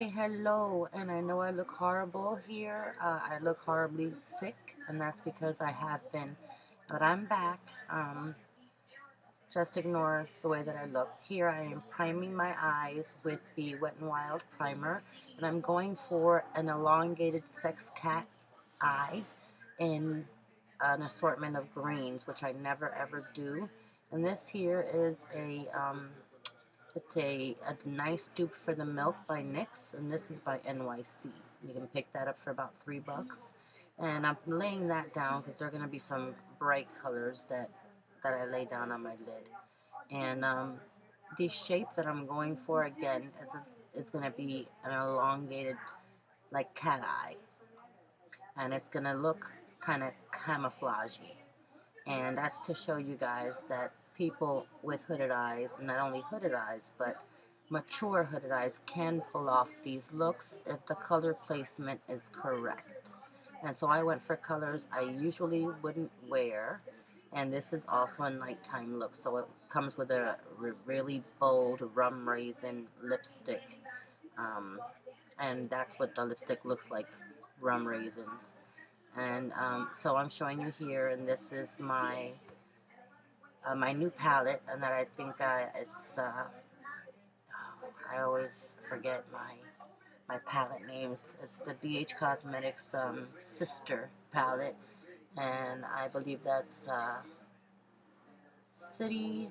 Hey, hello, and I know I look horrible here. I look horribly sick, and that's because I have been. But I'm back. Just ignore the way that I look. Here I am priming my eyes with the Wet n Wild primer, and I'm going for an elongated sex cat eye in an assortment of greens, which I never ever do. And this here is a nice dupe for the milk by NYX, and this is by NYC. You can pick that up for about $3. And I'm laying that down because there are going to be some bright colors that I lay down on my lid. And the shape that I'm going for again is going to be an elongated like cat eye, and it's going to look kind of camouflagey. And that's to show you guys that people with hooded eyes, not only hooded eyes, but mature hooded eyes can pull off these looks if the color placement is correct. And so I went for colors I usually wouldn't wear. And this is also a nighttime look. So it comes with a really bold rum raisin lipstick. Um, and that's what the lipstick looks like, rum raisins. And so I'm showing you here, and this is my new palette, and that I think I always forget my palette names. It's the BH Cosmetics sister palette, and I believe that's City.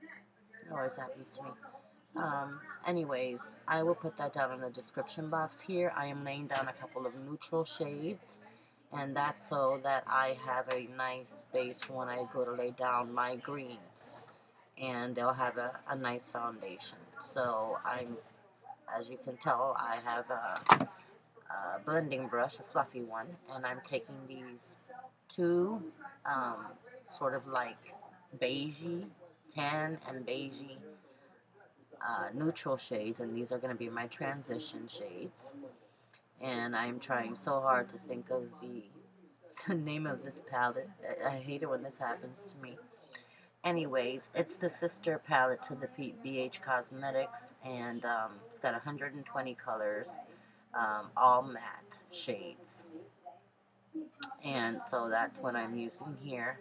It always happens to me. Anyways, I will put that down in the description box here. I am laying down a couple of neutral shades, and that's so that I have a nice base when I go to lay down my greens, and they'll have a nice foundation. So as you can tell, I have a blending brush, a fluffy one, and I'm taking these two sort of like beigey, tan and beigey neutral shades, and these are going to be my transition shades. And I'm trying so hard to think of the name of this palette. I hate it when this happens to me. Anyways, it's the sister palette to the BH Cosmetics, and it's got 120 colors, all matte shades. And so that's what I'm using here.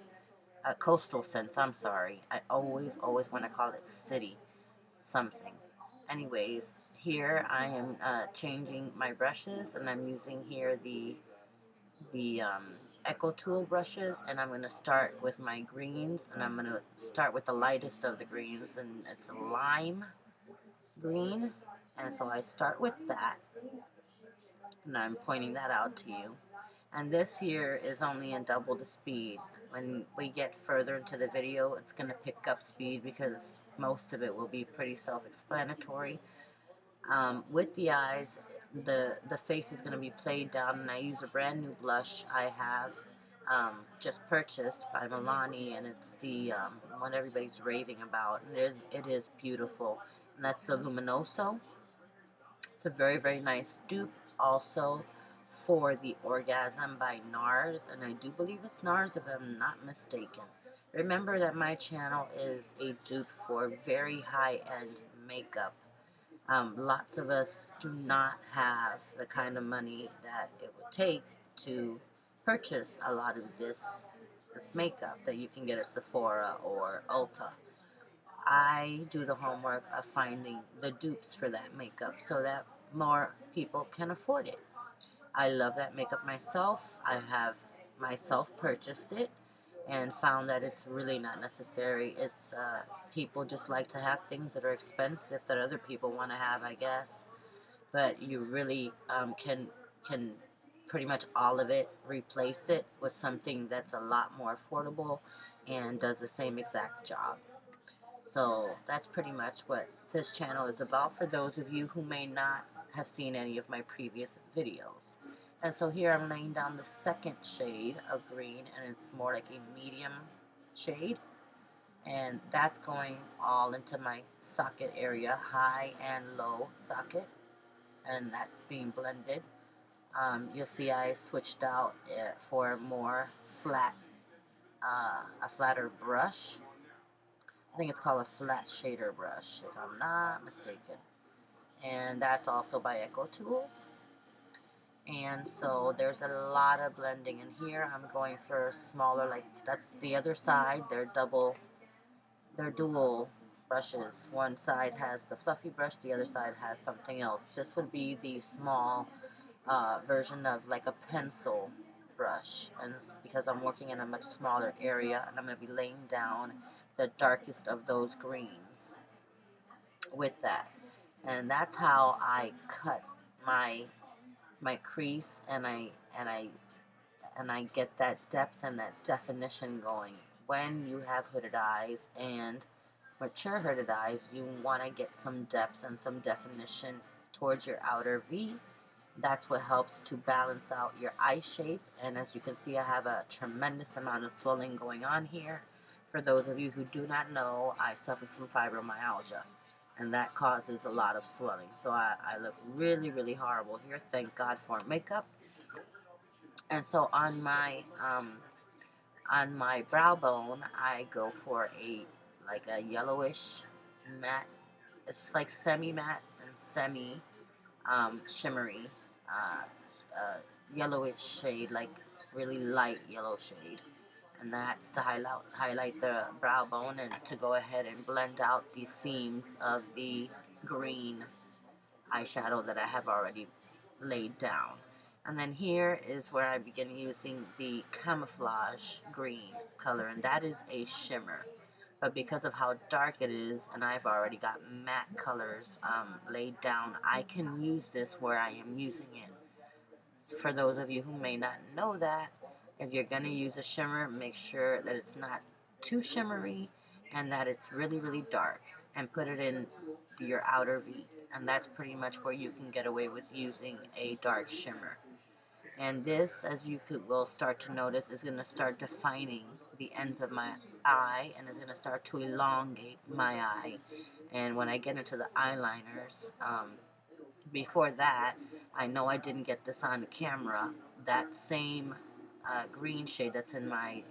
Coastal Scents, I'm sorry. I always want to call it City something. Anyways, here I am changing my brushes, and I'm using here the Echo Tool brushes, and I'm going to start with my greens, and I'm going to start with the lightest of the greens, and it's a lime green, and so I start with that, and I'm pointing that out to you. And this here is only in double the speed. When we get further into the video, it's going to pick up speed because most of it will be pretty self-explanatory. With the eyes, the face is going to be played down, and I use a brand new blush I have just purchased by Milani, and it's the one everybody's raving about. And it is beautiful, and that's the Luminoso. It's a very nice dupe also for the Orgasm by NARS, and I do believe it's NARS if I'm not mistaken. Remember that my channel is a dupe for very high-end makeup. Lots of us do not have the kind of money that it would take to purchase a lot of this makeup that you can get at Sephora or Ulta. I do the homework of finding the dupes for that makeup so that more people can afford it. I love that makeup myself. I have myself purchased it and found that it's really not necessary. It's people just like to have things that are expensive that other people want to have, I guess. But you really can pretty much all of it replace it with something that's a lot more affordable and does the same exact job. So that's pretty much what this channel is about for those of you who may not have seen any of my previous videos. And so here I'm laying down the second shade of green, and it's more like a medium shade. And that's going all into my socket area, high and low socket. And that's being blended. You'll see I switched out for more flat, a flatter brush. I think it's called a flat shader brush, if I'm not mistaken. and that's also by Echo Tools. And so there's a lot of blending in here. I'm going for smaller, like that's the other side. They're dual brushes. One side has the fluffy brush, the other side has something else. This would be the small version of like a pencil brush, and it's because I'm working in a much smaller area, and I'm going to be laying down the darkest of those greens with that. And that's how I cut my crease, and I get that depth and that definition going. When you have hooded eyes and mature hooded eyes, you want to get some depth and some definition towards your outer V. That's what helps to balance out your eye shape. And as you can see, I have a tremendous amount of swelling going on here. For those of you who do not know, I suffer from fibromyalgia, and that causes a lot of swelling. So I look really, really horrible here. Thank God for makeup. And so on my brow bone, I go for a yellowish matte. It's like semi matte and semi shimmery, uh, yellowish shade, like really light yellow shade. And that's to highlight the brow bone, and to go ahead and blend out the seams of the green eyeshadow that I have already laid down. And then here is where I begin using the Camouflage green color, and that is a shimmer. But because of how dark it is, and I've already got matte colors laid down, I can use this where I am using it. So for those of you who may not know that, if you're going to use a shimmer, make sure that it's not too shimmery and that it's really, really dark, and put it in your outer V. And that's pretty much where you can get away with using a dark shimmer. And this, as you will start to notice, is going to start defining the ends of my eye, and is going to start to elongate my eye. And when I get into the eyeliners, before that, I know I didn't get this on camera, that same green shade that's in my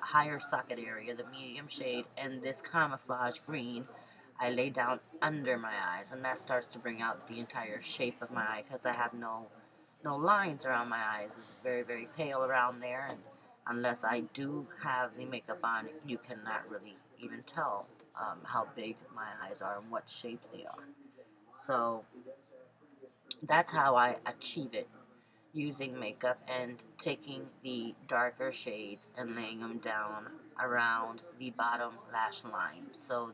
higher socket area, the medium shade, and this Camouflage green, I lay down under my eyes, and that starts to bring out the entire shape of my eye, because I have no lines around my eyes. It's very, very pale around there, and unless I do have the makeup on, you cannot really even tell how big my eyes are and what shape they are. So that's how I achieve it, using makeup and taking the darker shades and laying them down around the bottom lash line. So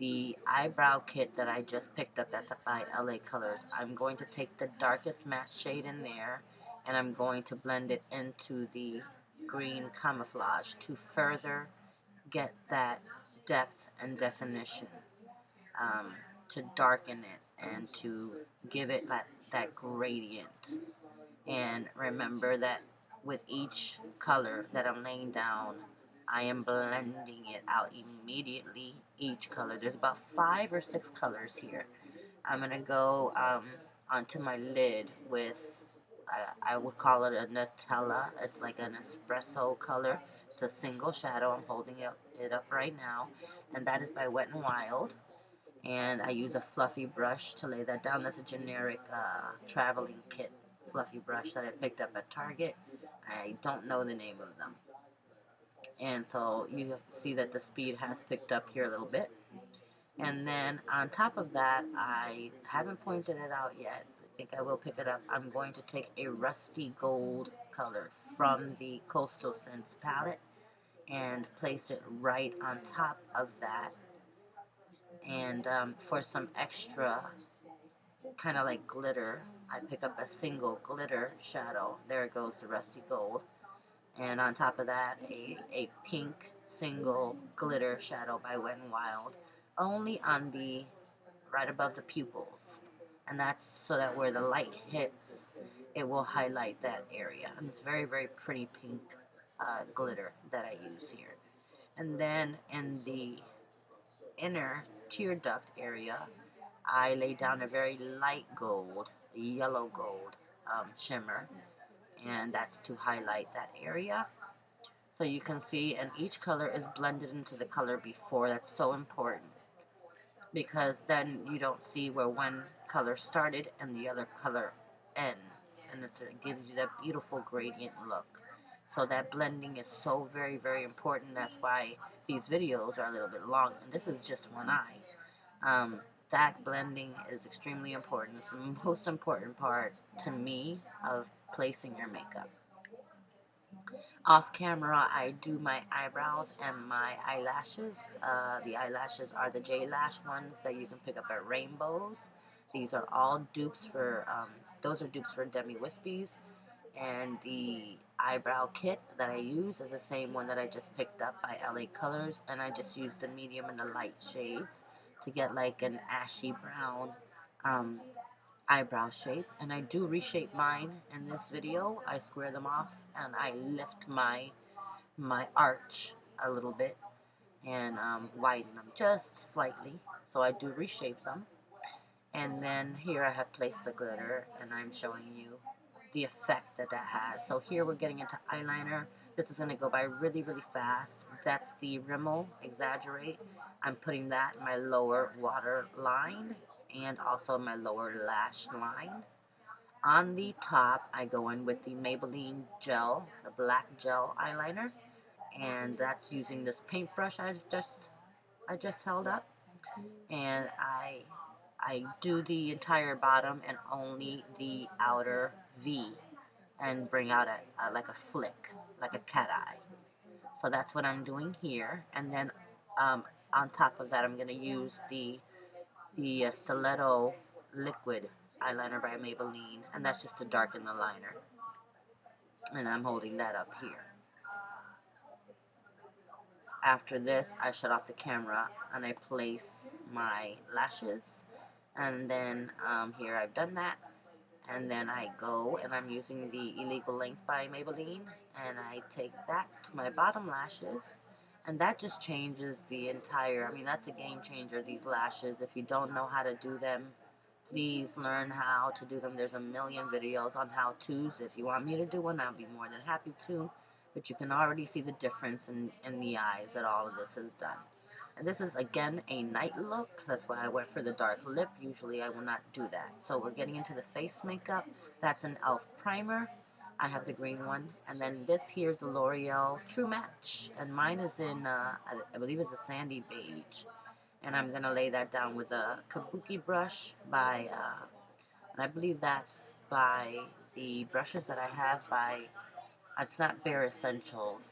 the eyebrow kit that I just picked up, that's by LA Colors, I'm going to take the darkest matte shade in there, and I'm going to blend it into the green Camouflage to further get that depth and definition, um, to darken it and to give it that gradient. And remember that with each color that I'm laying down, I am blending it out immediately, each color. There's about 5 or 6 colors here. I'm going to go onto my lid with, I would call it a Nutella. It's like an espresso color. It's a single shadow. I'm holding it up right now. And that is by Wet n Wild. And I use a fluffy brush to lay that down. That's a generic traveling kit fluffy brush that I picked up at Target. I don't know the name of them. And so you see that the speed has picked up here a little bit. And then on top of that, I haven't pointed it out yet. I think I will pick it up. I'm going to take a rusty gold color from the Coastal Scents palette and place it right on top of that. And for some extra kind of like glitter, I pick up a single glitter shadow. There it goes, the rusty gold. And on top of that, a pink single glitter shadow by Wet n Wild, only on the right above the pupils. And that's so that where the light hits, it will highlight that area. And it's very, very pretty pink glitter that I use here. And then in the inner tear duct area, I lay down a very light gold, yellow gold shimmer, and that's to highlight that area. So you can see, and each color is blended into the color before. That's so important. because then you don't see where one color started and the other color ends, and it gives you that beautiful gradient look. So that blending is so very important. That's why these videos are a little bit long, and this is just one eye. um, that blending is extremely important. It's the most important part to me of placing your makeup. Off camera, I do my eyebrows and my eyelashes. The eyelashes are the J Lash ones that you can pick up at Rainbows. These are all dupes for, those are dupes for Demi Wispies. And the eyebrow kit that I use is the same one that I just picked up by LA Colors. And I just use the medium and the light shades to get like an ashy brown um, eyebrow shape. And I do reshape mine in this video. I square them off and I lift my arch a little bit and widen them just slightly. So I do reshape them. And then here I have placed the glitter and I'm showing you the effect that that has. So here we're getting into eyeliner. This is going to go by really fast. That's the Rimmel Exaggerate. I'm putting that in my lower water line and also my lower lash line. On the top, I go in with the Maybelline gel, the black gel eyeliner, and that's using this paintbrush I just held up, and I do the entire bottom and only the outer V, and bring out like a flick, like a cat eye. So that's what I'm doing here, and then on top of that, I'm gonna use the Stiletto liquid eyeliner by Maybelline, and that's just to darken the liner. And I'm holding that up here. After this, I shut off the camera and I place my lashes. And then here I've done that. And then I go and I'm using the Illegal Length by Maybelline. And I take that to my bottom lashes. And that just changes the entire, I mean, that's a game changer, these lashes. If you don't know how to do them, please learn how to do them. There's a million videos on how-tos. If you want me to do one, I'll be more than happy to. But you can already see the difference in the eyes that all of this is done. And this is, again, a night look. That's why I went for the dark lip. Usually I will not do that. So we're getting into the face makeup. That's an e.l.f. primer. I have the green one. And then this here's the L'Oreal True Match. And mine is in, I believe it's a sandy beige. And I'm going to lay that down with a kabuki brush by, and I believe that's by the brushes that I have by, it's not Bare Essentials,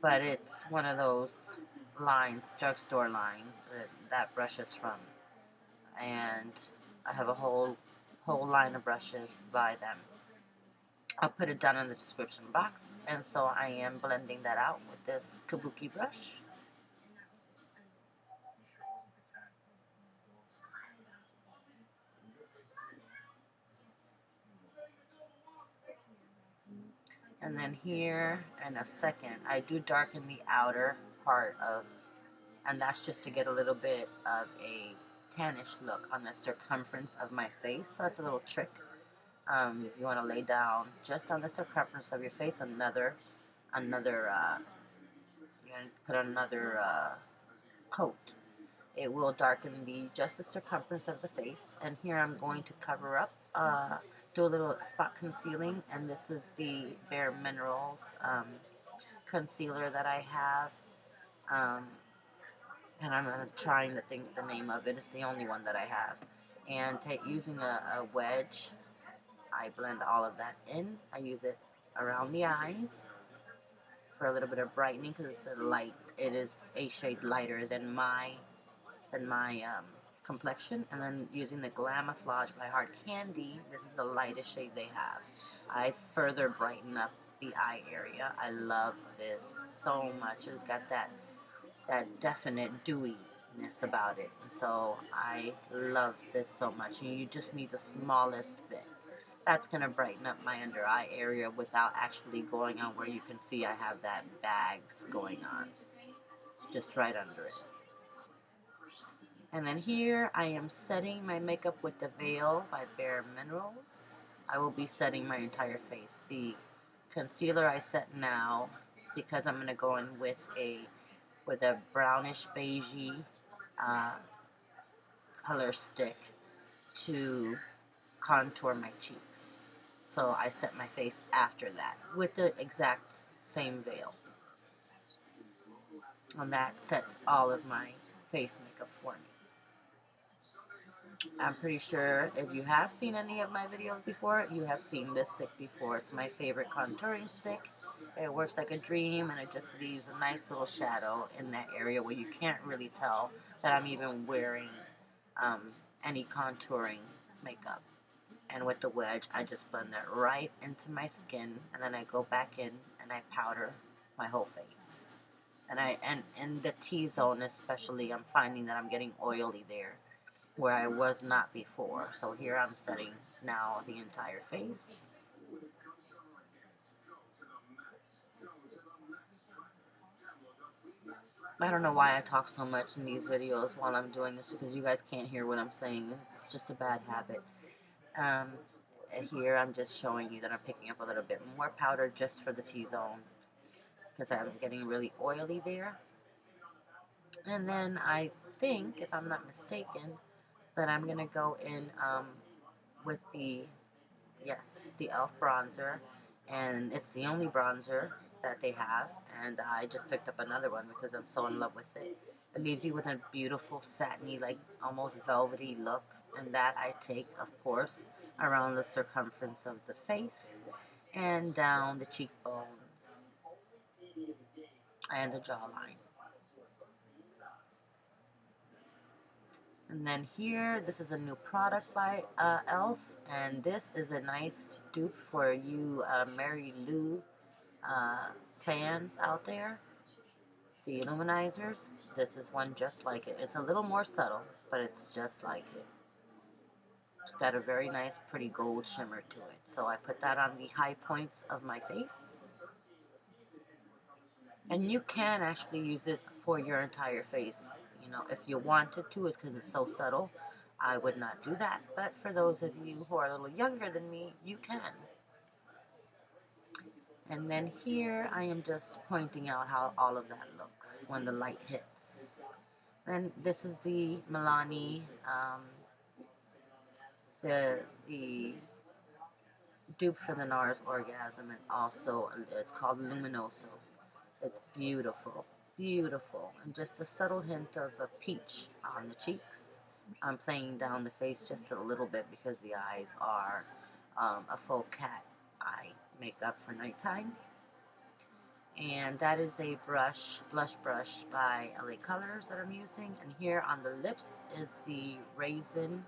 but it's one of those lines, drugstore lines, that brush is from. And I have a whole line of brushes by them. I'll put it down in the description box. And so I am blending that out with this kabuki brush. And then here in a second, I do darken the outer part of, and that's just to get a little bit of a tannish look on the circumference of my face. So that's a little trick. If you want to lay down just on the circumference of your face, you're going to put another coat. It will darken just the circumference of the face. And here I'm going to cover up, do a little spot concealing. And this is the Bare Minerals concealer that I have. Um, and I'm trying to think the name of it. It's the only one that I have. And using a wedge, I blend all of that in. I use it around the eyes for a little bit of brightening because it's a light. It is a shade lighter than my complexion. And then using the Camouflage by Hard Candy, this is the lightest shade they have. I further brighten up the eye area. I love this so much. It's got that definite dewiness about it. And so I love this so much. And you just need the smallest bit. That's going to brighten up my under eye area without actually going on where you can see I have that bags going on. It's just right under it. And then here I am setting my makeup with the Veil by Bare Minerals. I will be setting my entire face. The concealer I set now because I'm going to go in with a with a brownish beigey uh, color stick to contour my cheeks. So I set my face after that with the exact same veil. And that sets all of my face makeup for me. I'm pretty sure if you have seen any of my videos before, you have seen this stick before. It's my favorite contouring stick. It works like a dream, and it just leaves a nice little shadow in that area where you can't really tell that I'm even wearing any contouring makeup. And with the wedge, I just blend it right into my skin, and then I go back in and I powder my whole face. And in the T-zone especially, I'm finding that I'm getting oily there, where I was not before. So here I'm setting now the entire face. I don't know why I talk so much in these videos while I'm doing this, because you guys can't hear what I'm saying. It's just a bad habit. Here I'm just showing you that I'm picking up a little bit more powder just for the T-zone, because I'm getting really oily there. And then I think, if I'm not mistaken, that I'm going to go in with the e.l.f. bronzer, and it's the only bronzer that they have, and I just picked up another one because I'm so in love with it. It leaves you with a beautiful satiny, like almost velvety look, and that I take, of course, around the circumference of the face and down the cheekbones and the jawline. And then here, this is a new product by e.l.f. And this is a nice dupe for you Mary Lou fans out there, the Illuminizers. This is one just like it. It's a little more subtle, but it's just like it. It's got a very nice, pretty gold shimmer to it. So I put that on the high points of my face. And you can actually use this for your entire face. You know, if you wanted to, it's because it's so subtle. I would not do that. But for those of you who are a little younger than me, you can. And then here I am just pointing out how all of that looks when the light hits. And this is the Milani, the dupe for the NARS Orgasm, and also it's called Luminoso. It's beautiful, beautiful, and just a subtle hint of a peach on the cheeks. I'm playing down the face just a little bit because the eyes are a faux cat eye makeup for nighttime. And that is a blush brush by LA Colors that I'm using. And here on the lips is the raisin,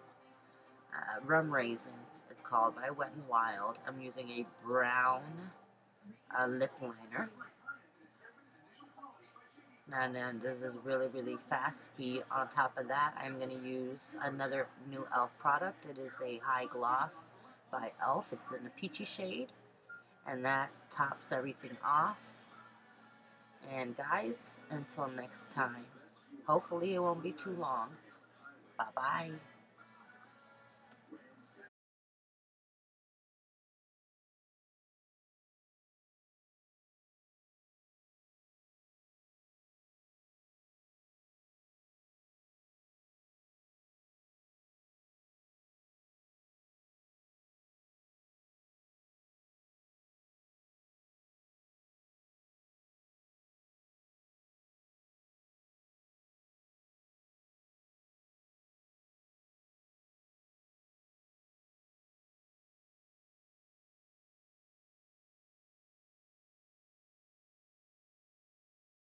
rum raisin, it's called, by Wet n Wild. I'm using a brown lip liner. And then this is really, really fast speed. On top of that, I'm going to use another new e.l.f. product. It is a high gloss by e.l.f. It's in a peachy shade. And that tops everything off. And guys, until next time, hopefully it won't be too long. Bye-bye.